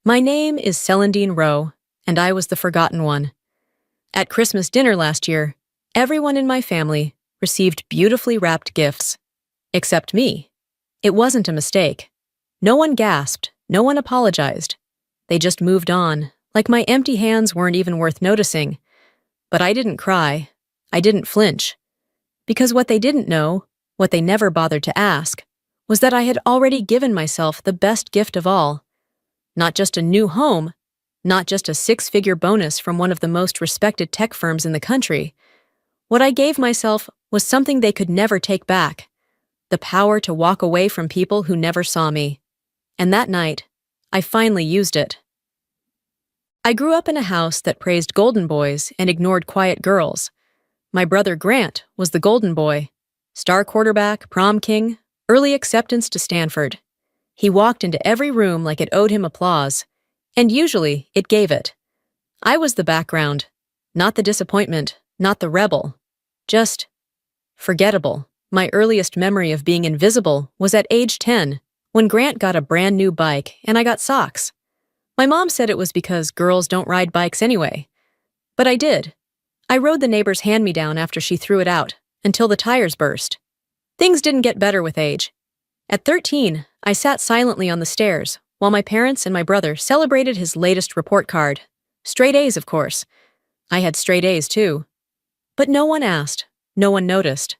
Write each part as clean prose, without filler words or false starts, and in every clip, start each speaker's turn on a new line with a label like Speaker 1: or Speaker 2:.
Speaker 1: My name is Celandine Rowe, and I was the forgotten one. At Christmas dinner last year, everyone in my family received beautifully wrapped gifts. Except me. It wasn't a mistake. No one gasped, no one apologized. They just moved on, like my empty hands weren't even worth noticing. But I didn't cry. I didn't flinch. Because what they didn't know, what they never bothered to ask, was that I had already given myself the best gift of all. Not just a new home, not just a six-figure bonus from one of the most respected tech firms in the country. What I gave myself was something they could never take back, the power to walk away from people who never saw me. And that night, I finally used it. I grew up in a house that praised golden boys and ignored quiet girls. My brother Grant was the golden boy, star quarterback, prom king, early acceptance to Stanford. He walked into every room like it owed him applause, and usually it gave it. I was the background, not the disappointment, not the rebel. Just forgettable. My earliest memory of being invisible was at age 10, when Grant got a brand new bike and I got socks. My mom said it was because girls don't ride bikes anyway. But I did. I rode the neighbor's hand-me-down after she threw it out, until the tires burst. Things didn't get better with age. At 13, I sat silently on the stairs, while my parents and my brother celebrated his latest report card. Straight A's, of course. I had straight A's, too. But no one asked, no one noticed.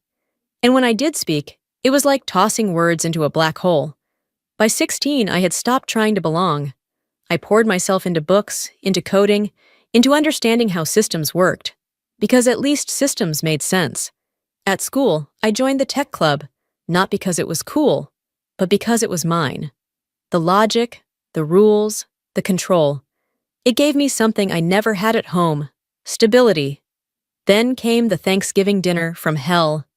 Speaker 1: And when I did speak, it was like tossing words into a black hole. By 16, I had stopped trying to belong. I poured myself into books, into coding, into understanding how systems worked. Because at least systems made sense. At school, I joined the tech club, not because it was cool, but because it was mine. The logic, the rules, the control. It gave me something I never had at home: stability. Then came the Thanksgiving dinner from hell.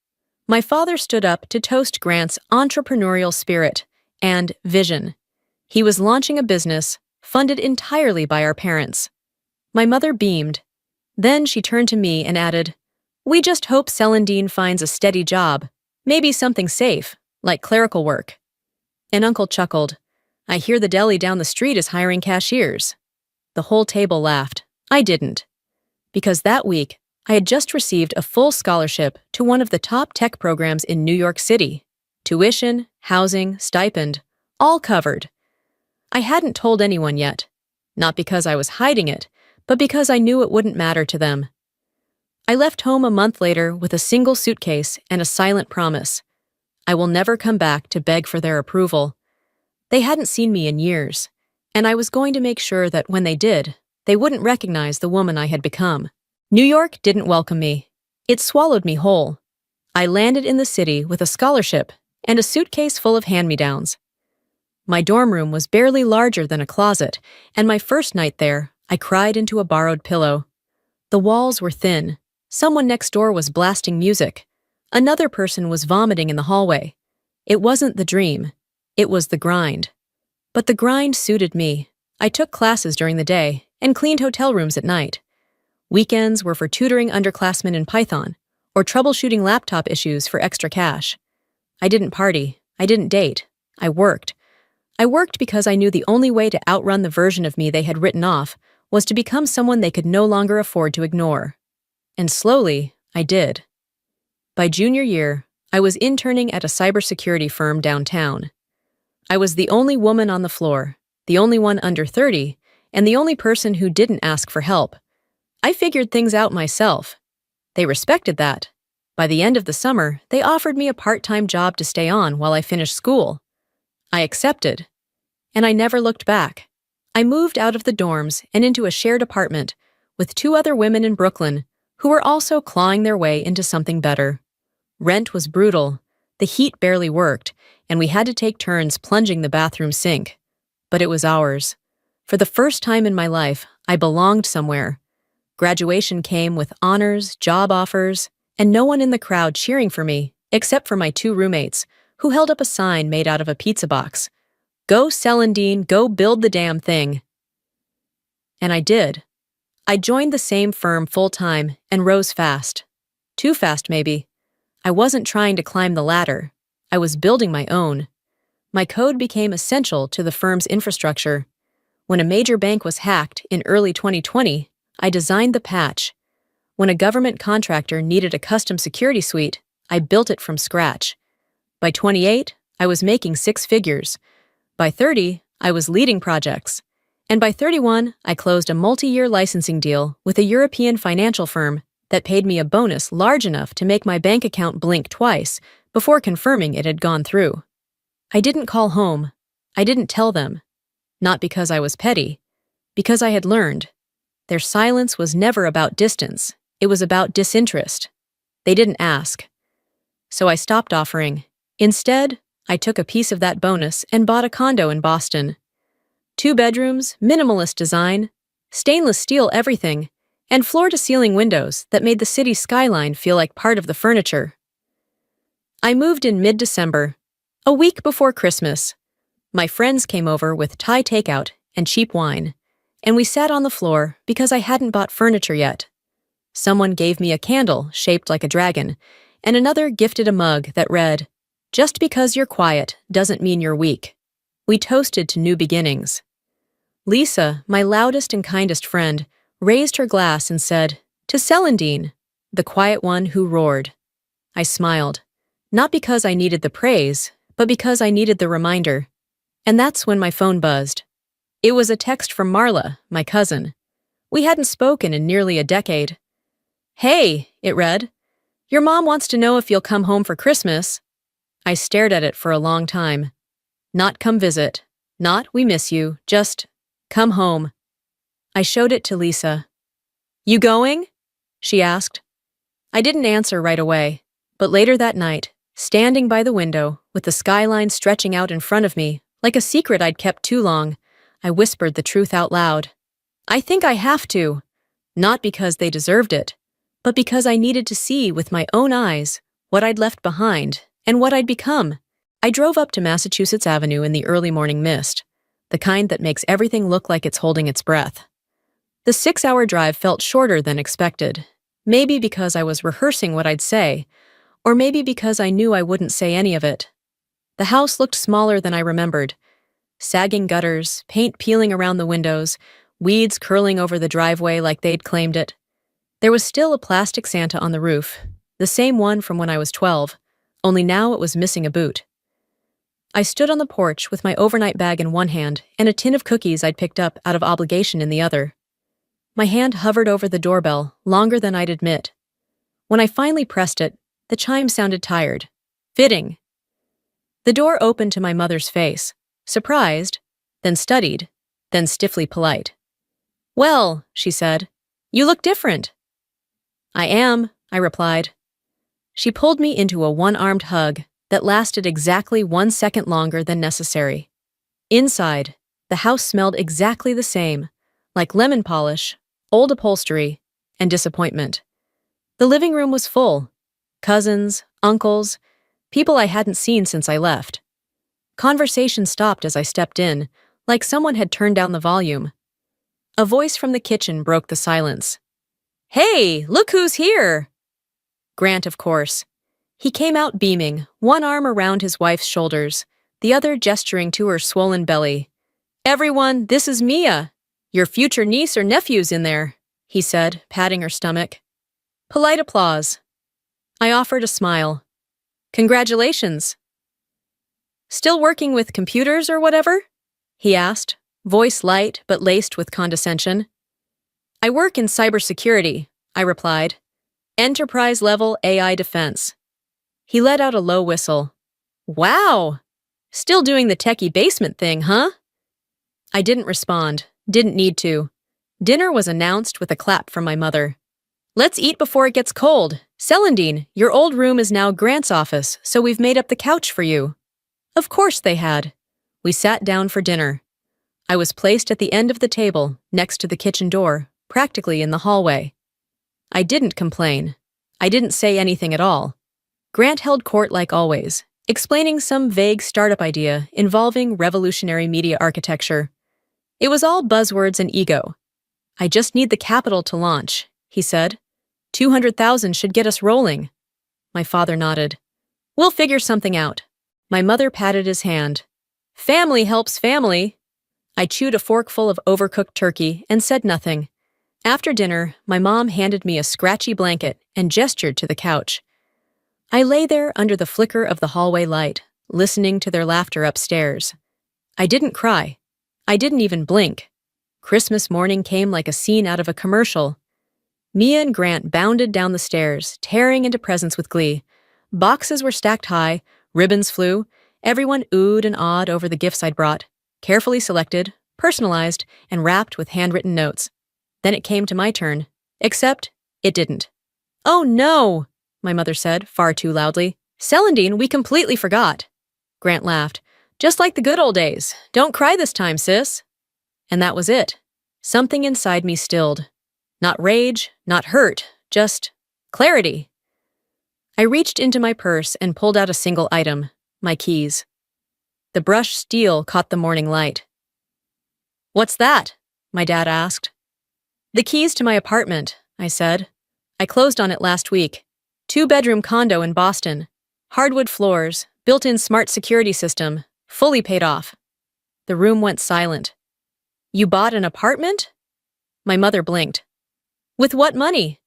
Speaker 1: My father stood up to toast Grant's entrepreneurial spirit and vision. He was launching a business funded entirely by our parents. My mother beamed. Then she turned to me and added, "We just hope Celandine finds a steady job, maybe something safe, like clerical work." And Uncle chuckled. "I hear the deli down the street is hiring cashiers." The whole table laughed. I didn't. Because that week, I had just received a full scholarship to one of the top tech programs in New York City. Tuition, housing, stipend, all covered. I hadn't told anyone yet. Not because I was hiding it, but because I knew it wouldn't matter to them. I left home a month later with a single suitcase and a silent promise. I will never come back to beg for their approval. They hadn't seen me in years, and I was going to make sure that when they did, they wouldn't recognize the woman I had become. New York didn't welcome me. It swallowed me whole. I landed in the city with a scholarship and a suitcase full of hand-me-downs. My dorm room was barely larger than a closet, and my first night there, I cried into a borrowed pillow. The walls were thin. Someone next door was blasting music. Another person was vomiting in the hallway. It wasn't the dream. It was the grind. But the grind suited me. I took classes during the day and cleaned hotel rooms at night. Weekends were for tutoring underclassmen in Python or troubleshooting laptop issues for extra cash. I didn't party. I didn't date. I worked. I worked because I knew the only way to outrun the version of me they had written off was to become someone they could no longer afford to ignore. And slowly, I did. By junior year, I was interning at a cybersecurity firm downtown. I was the only woman on the floor, the only one under 30, and the only person who didn't ask for help. I figured things out myself. They respected that. By the end of the summer, they offered me a part-time job to stay on while I finished school. I accepted. And I never looked back. I moved out of the dorms and into a shared apartment with 2 other women in Brooklyn who were also clawing their way into something better. Rent was brutal, the heat barely worked, and we had to take turns plunging the bathroom sink. But it was ours. For the first time in my life, I belonged somewhere. Graduation came with honors, job offers, and no one in the crowd cheering for me, except for my 2 roommates, who held up a sign made out of a pizza box. "Go Celandine, go build the damn thing." And I did. I joined the same firm full-time and rose fast. Too fast, maybe. I wasn't trying to climb the ladder. I was building my own. My code became essential to the firm's infrastructure. When a major bank was hacked in early 2020, I designed the patch. When a government contractor needed a custom security suite, I built it from scratch. By 28, I was making six figures. By 30, I was leading projects. And by 31, I closed a multi-year licensing deal with a European financial firm that paid me a bonus large enough to make my bank account blink twice before confirming it had gone through. I didn't call home. I didn't tell them. Not because I was petty, because I had learned. Their silence was never about distance. It was about disinterest. They didn't ask. So I stopped offering. Instead, I took a piece of that bonus and bought a condo in Boston. 2 bedrooms, minimalist design, stainless steel everything, and floor-to-ceiling windows that made the city skyline feel like part of the furniture. I moved in mid-December, a week before Christmas. My friends came over with Thai takeout and cheap wine, and we sat on the floor because I hadn't bought furniture yet. Someone gave me a candle shaped like a dragon, and another gifted a mug that read, "Just because you're quiet doesn't mean you're weak." We toasted to new beginnings. Lisa, my loudest and kindest friend, raised her glass and said, "To Celandine, the quiet one who roared." I smiled, not because I needed the praise, but because I needed the reminder. And that's when my phone buzzed. It was a text from Marla, my cousin. We hadn't spoken in nearly a decade. "Hey," it read, "your mom wants to know if you'll come home for Christmas." I stared at it for a long time. Not "come visit," not "we miss you," just "come home." I showed it to Lisa. "You going?" she asked. I didn't answer right away, but later that night, standing by the window, with the skyline stretching out in front of me, like a secret I'd kept too long, I whispered the truth out loud. "I think I have to." Not because they deserved it, but because I needed to see with my own eyes what I'd left behind and what I'd become. I drove up to Massachusetts Avenue in the early morning mist, the kind that makes everything look like it's holding its breath. The 6-hour drive felt shorter than expected, maybe because I was rehearsing what I'd say, or maybe because I knew I wouldn't say any of it. The house looked smaller than I remembered. Sagging gutters, paint peeling around the windows, weeds curling over the driveway like they'd claimed it. There was still a plastic Santa on the roof, the same one from when I was 12, only now it was missing a boot. I stood on the porch with my overnight bag in one hand and a tin of cookies I'd picked up out of obligation in the other. My hand hovered over the doorbell longer than I'd admit. When I finally pressed it, the chime sounded tired. Fitting. The door opened to my mother's face, surprised, then studied, then stiffly polite. "Well," she said, "you look different." "I am," I replied. She pulled me into a one-armed hug that lasted exactly 1 second longer than necessary. Inside, the house smelled exactly the same, like lemon polish, old upholstery, and disappointment. The living room was full. Cousins, uncles, people I hadn't seen since I left. Conversation stopped as I stepped in, like someone had turned down the volume. A voice from the kitchen broke the silence. "Hey, look who's here!" Grant, of course. He came out beaming, one arm around his wife's shoulders, the other gesturing to her swollen belly. "Everyone, this is Mia. Your future niece or nephew's in there," he said, patting her stomach. Polite applause. I offered a smile. "Congratulations." "Still working with computers or whatever?" he asked, voice light but laced with condescension. "I work in cybersecurity," I replied. "Enterprise-level AI defense." He let out a low whistle. "Wow! Still doing the techie basement thing, huh?" I didn't respond, didn't need to. Dinner was announced with a clap from my mother. "Let's eat before it gets cold. Celandine, your old room is now Grant's office, so we've made up the couch for you." Of course they had. We sat down for dinner. I was placed at the end of the table, next to the kitchen door, practically in the hallway. I didn't complain. I didn't say anything at all. Grant held court like always, explaining some vague startup idea involving revolutionary media architecture. It was all buzzwords and ego. "I just need the capital to launch," he said. 200,000 should get us rolling." My father nodded. "We'll figure something out." My mother patted his hand. "Family helps family." I chewed a forkful of overcooked turkey and said nothing. After dinner, my mom handed me a scratchy blanket and gestured to the couch. I lay there under the flicker of the hallway light, listening to their laughter upstairs. I didn't cry. I didn't even blink. Christmas morning came like a scene out of a commercial. Mia and Grant bounded down the stairs, tearing into presents with glee. Boxes were stacked high, ribbons flew, everyone oohed and awed over the gifts I'd brought, carefully selected, personalized, and wrapped with handwritten notes. Then it came to my turn. Except, it didn't. "Oh no!" my mother said, far too loudly. "Celandine, we completely forgot." Grant laughed. "Just like the good old days. Don't cry this time, sis." And that was it. Something inside me stilled. Not rage, not hurt, just clarity. I reached into my purse and pulled out a single item, my keys. The brushed steel caught the morning light. "What's that?" my dad asked. "The keys to my apartment," I said. "I closed on it last week. 2-bedroom condo in Boston. Hardwood floors, built-in smart security system, fully paid off." The room went silent. "You bought an apartment?" My mother blinked. "With what money?"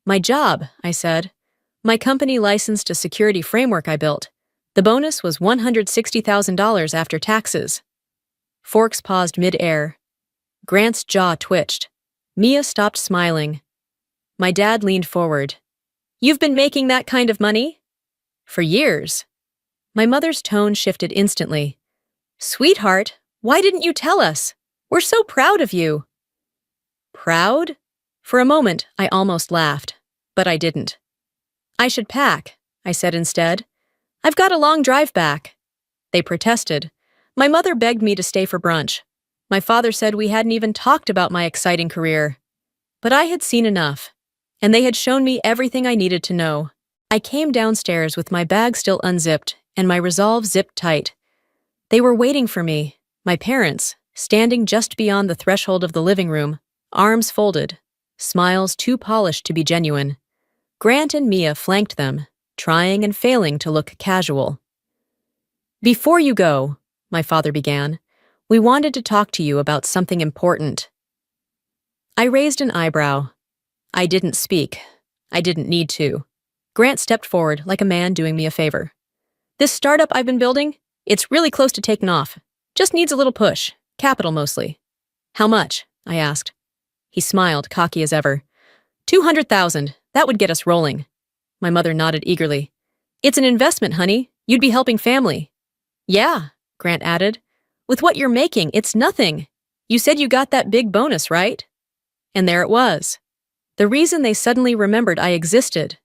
Speaker 1: "My job," I said. "My company licensed a security framework I built. The bonus was $160,000 after taxes." Forks paused mid-air. Grant's jaw twitched. Mia stopped smiling. My dad leaned forward. "You've been making that kind of money?" "For years." My mother's tone shifted instantly. "Sweetheart, why didn't you tell us? We're so proud of you." Proud? For a moment, I almost laughed, but I didn't. "I should pack," I said instead. "I've got a long drive back." They protested. My mother begged me to stay for brunch. My father said we hadn't even talked about my exciting career. But I had seen enough, and they had shown me everything I needed to know. I came downstairs with my bag still unzipped and my resolve zipped tight. They were waiting for me, my parents, standing just beyond the threshold of the living room, arms folded, smiles too polished to be genuine. Grant and Mia flanked them, trying and failing to look casual. "Before you go," my father began, "we wanted to talk to you about something important." I raised an eyebrow. I didn't speak. I didn't need to. Grant stepped forward like a man doing me a favor. "This startup I've been building, it's really close to taking off. Just needs a little push, capital mostly." "How much?" I asked. He smiled, cocky as ever. 200,000, that would get us rolling." My mother nodded eagerly. "It's an investment, honey. You'd be helping family." "Yeah," Grant added. "With what you're making, it's nothing. You said you got that big bonus, right?" And there it was. The reason they suddenly remembered I existed.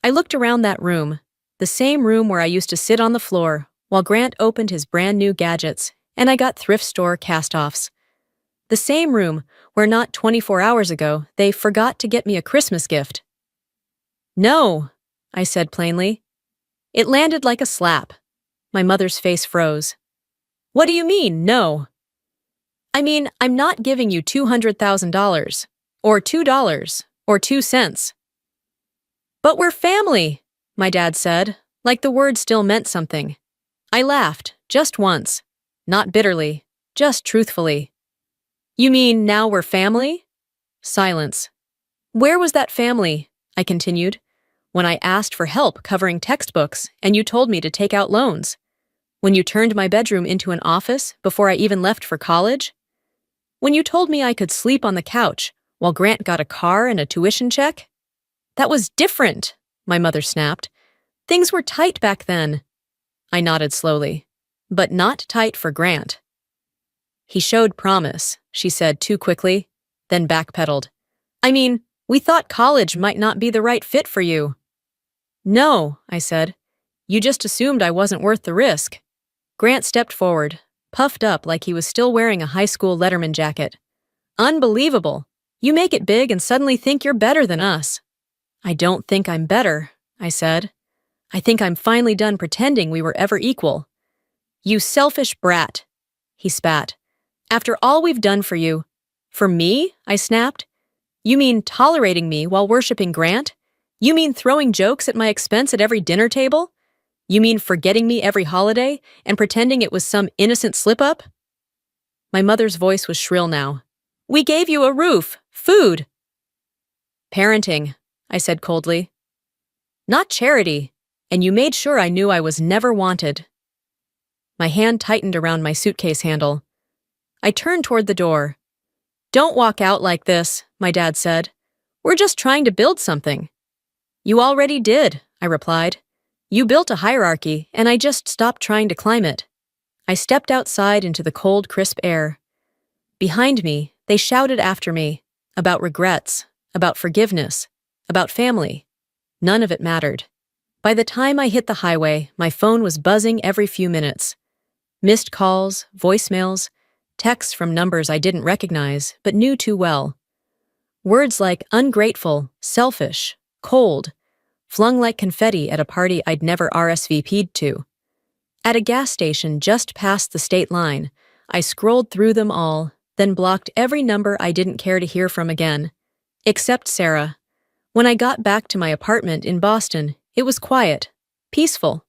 Speaker 1: I looked around that room, the same room where I used to sit on the floor while Grant opened his brand new gadgets and I got thrift store cast-offs. The same room where not 24 hours ago they forgot to get me a Christmas gift. "No," I said plainly. It landed like a slap. My mother's face froze. "What do you mean, no?" "I mean, I'm not giving you $200,000, or $2, or 2 cents. "But we're family," my dad said, like the word still meant something. I laughed, just once. Not bitterly, just truthfully. "You mean now we're family?" Silence. "Where was that family?" I continued. "When I asked for help covering textbooks and you told me to take out loans? When you turned my bedroom into an office before I even left for college? When you told me I could sleep on the couch while Grant got a car and a tuition check?" "That was different," my mother snapped. "Things were tight back then." I nodded slowly. "But not tight for Grant." "He showed promise," she said too quickly, then backpedaled. "I mean, we thought college might not be the right fit for you." "No," I said. "You just assumed I wasn't worth the risk." Grant stepped forward, puffed up like he was still wearing a high school Letterman jacket. "Unbelievable. You make it big and suddenly think you're better than us." "I don't think I'm better," I said. "I think I'm finally done pretending we were ever equal." "You selfish brat," he spat. "After all we've done for you." "For me?" I snapped. "You mean tolerating me while worshiping Grant? You mean throwing jokes at my expense at every dinner table? You mean forgetting me every holiday and pretending it was some innocent slip-up?" My mother's voice was shrill now. We gave you a roof, food. Parenting, I said coldly. Not charity, and you made sure I knew I was never wanted. My hand tightened around my suitcase handle. I turned toward the door. Don't walk out like this, my dad said. We're just trying to build something. You already did, I replied. You built a hierarchy, and I just stopped trying to climb it. I stepped outside into the cold, crisp air. Behind me, they shouted after me, about regrets, about forgiveness, about family. None of it mattered. By the time I hit the highway, my phone was buzzing every few minutes. Missed calls, voicemails, texts from numbers I didn't recognize but knew too well. Words like ungrateful, selfish, cold, flung like confetti at a party I'd never RSVP'd to. At a gas station just past the state line, I scrolled through them all, then blocked every number I didn't care to hear from again. Except Sarah. When I got back to my apartment in Boston, it was quiet, peaceful.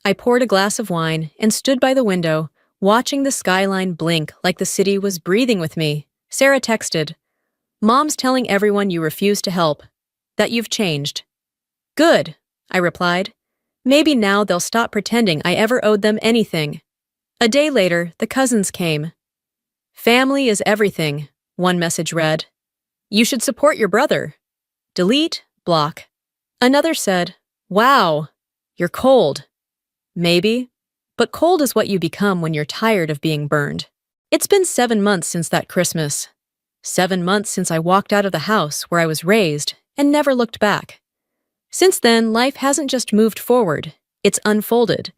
Speaker 1: I poured a glass of wine and stood by the window, watching the skyline blink like the city was breathing with me. Sarah texted, Mom's telling everyone you refuse to help, that you've changed. Good, I replied. Maybe now they'll stop pretending I ever owed them anything. A day later, the cousins came. Family is everything, one message read. You should support your brother. Delete, block. Another said, Wow, you're cold. Maybe, but cold is what you become when you're tired of being burned. It's been 7 months since that Christmas. 7 months since I walked out of the house where I was raised and never looked back. Since then, life hasn't just moved forward, it's unfolded.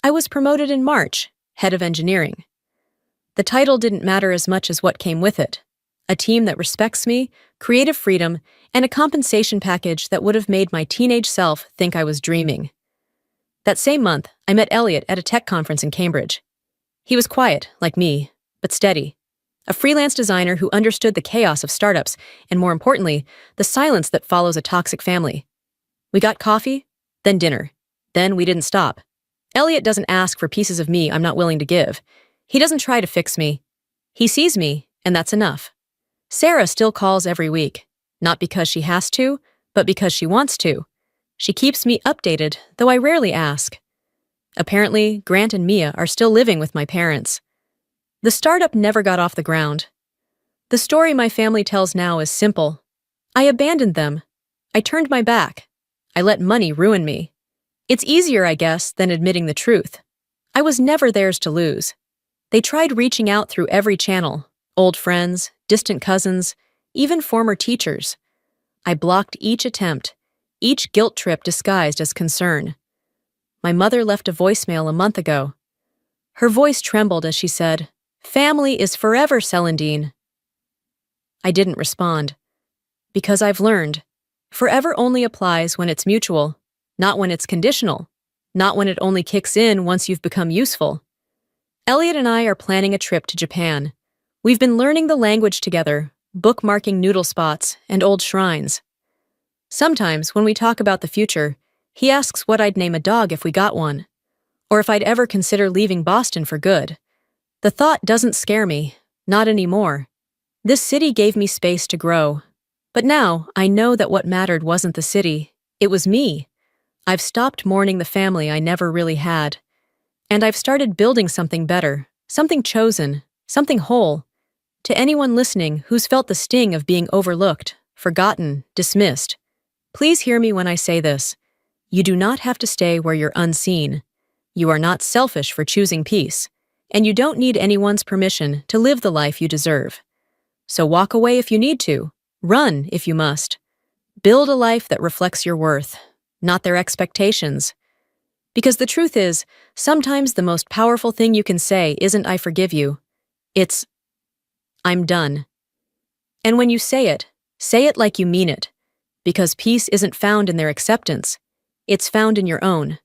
Speaker 1: I was promoted in March, head of engineering. The title didn't matter as much as what came with it. A team that respects me, creative freedom, and a compensation package that would have made my teenage self think I was dreaming. That same month, I met Elliot at a tech conference in Cambridge. He was quiet, like me, but steady. A freelance designer who understood the chaos of startups and, more importantly, the silence that follows a toxic family. We got coffee, then dinner. Then we didn't stop. Elliot doesn't ask for pieces of me I'm not willing to give. He doesn't try to fix me. He sees me, and that's enough. Sarah still calls every week, not because she has to, but because she wants to. She keeps me updated, though I rarely ask. Apparently, Grant and Mia are still living with my parents. The startup never got off the ground. The story my family tells now is simple. I abandoned them. I turned my back. I let money ruin me. It's easier, I guess, than admitting the truth. I was never theirs to lose. They tried reaching out through every channel, old friends, distant cousins, even former teachers. I blocked each attempt, each guilt trip disguised as concern. My mother left a voicemail a month ago. Her voice trembled as she said, Family is forever, Celandine. I didn't respond. Because I've learned, forever only applies when it's mutual, not when it's conditional, not when it only kicks in once you've become useful. Elliot and I are planning a trip to Japan. We've been learning the language together, bookmarking noodle spots and old shrines. Sometimes, when we talk about the future, he asks what I'd name a dog if we got one, or if I'd ever consider leaving Boston for good. The thought doesn't scare me, not anymore. This city gave me space to grow. But now, I know that what mattered wasn't the city, it was me. I've stopped mourning the family I never really had. And I've started building something better, something chosen, something whole. To anyone listening who's felt the sting of being overlooked, forgotten, dismissed, please hear me when I say this. You do not have to stay where you're unseen. You are not selfish for choosing peace, and you don't need anyone's permission to live the life you deserve. So walk away if you need to, run if you must. Build a life that reflects your worth, not their expectations. Because the truth is, sometimes the most powerful thing you can say isn't I forgive you. It's, I'm done. And when you say it like you mean it. Because peace isn't found in their acceptance. It's found in your own.